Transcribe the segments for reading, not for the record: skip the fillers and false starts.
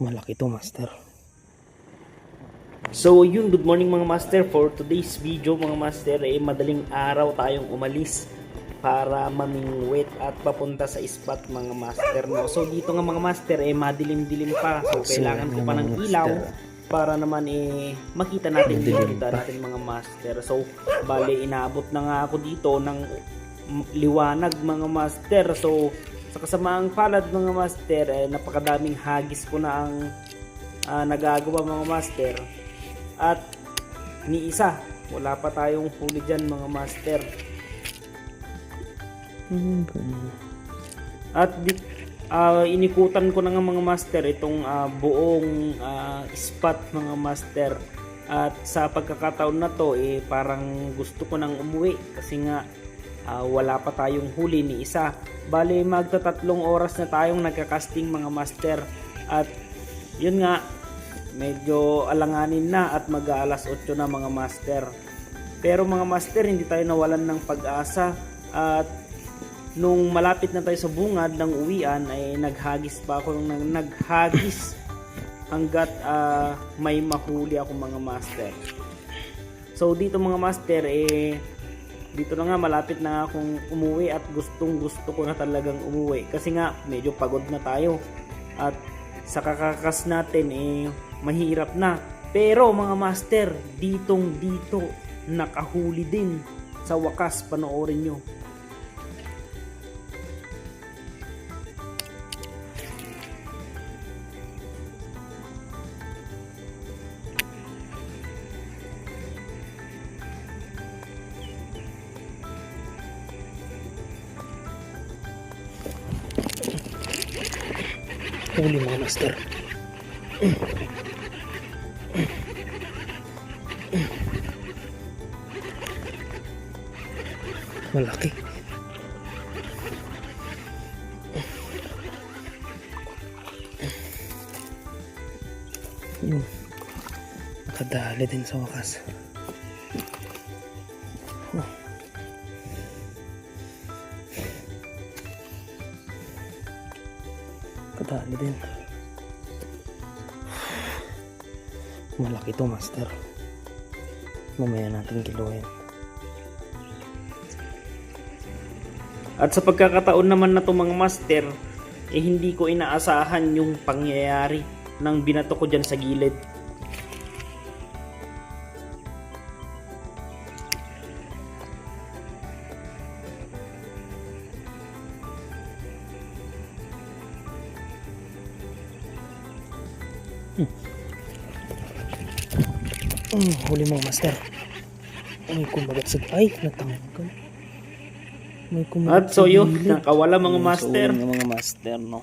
Malaki to, master. So yun, good morning mga master. For today's video mga master, madaling araw tayong umalis para mamingwit at papunta sa spot mga master, no? So dito nga mga master, madilim-dilim pa. So kailangan ko pa ng ilaw para naman makita natin yung kita natin mga master. So bale, inaabot na nga ako dito ng liwanag mga master. So sa kasamaang palad mga master, napakadaming hagis ko na ang nagagawa mga master. At ni isa, wala pa tayong huli dyan mga master. At inikutan ko na nga mga master itong buong spot mga master. At sa pagkakataon na to, parang gusto ko nang umuwi kasi nga wala pa tayong huli ni isa. Bale, magta-3 oras na tayong nagka-casting mga master. At yun nga, medyo alanganin na at mag-aalas 8 na mga master. Pero mga master, hindi tayo nawalan ng pag-asa. At nung malapit na tayo sa bungad ng uwian, ay naghagis pa ako ng naghagis hanggat may mahuli ako mga master. So dito mga master, dito na nga malapit na akong umuwi at gustong gusto ko na talagang umuwi kasi nga medyo pagod na tayo at sa kakakas natin mahirap na. Pero mga master, dito nakahuli din sa wakas. Panoorin nyo. Huli mga master. Malaki. Nakadali din sa wakas. Kadali din. Malaki to master. Mamaya natin kiluhin. At sa pagkakataon naman na to mga master, hindi ko inaasahan yung pangyayari ng binato ko dyan sa gilid. Huli mga master. May kumagat sa natanggal. At so yun, nakawala mga master. So, mga master, no.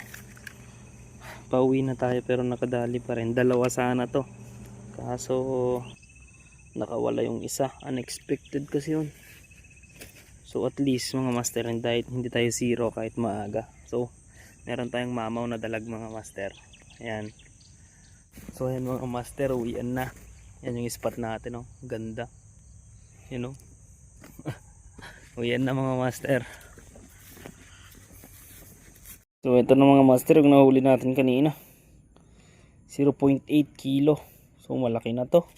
Pauwi na tayo pero nakadali pa rin. 2 sana to. Kaso nakawala yung isa. Unexpected kasi yun. So at least mga master, hindi tayo zero kahit maaga. So meron tayong mamaw na dalag mga master. Ayan. So ayan mga master, uwian na. Yan yung spot natin, no. Ganda. You know. Uwian na mga master. So ito na mga master, yung nahuli natin kanina. 0.8 kilo. So malaki na to.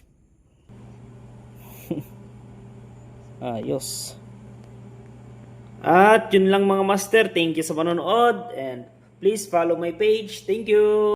Ayos. At yun lang mga master. Thank you sa panonood. And please follow my page. Thank you.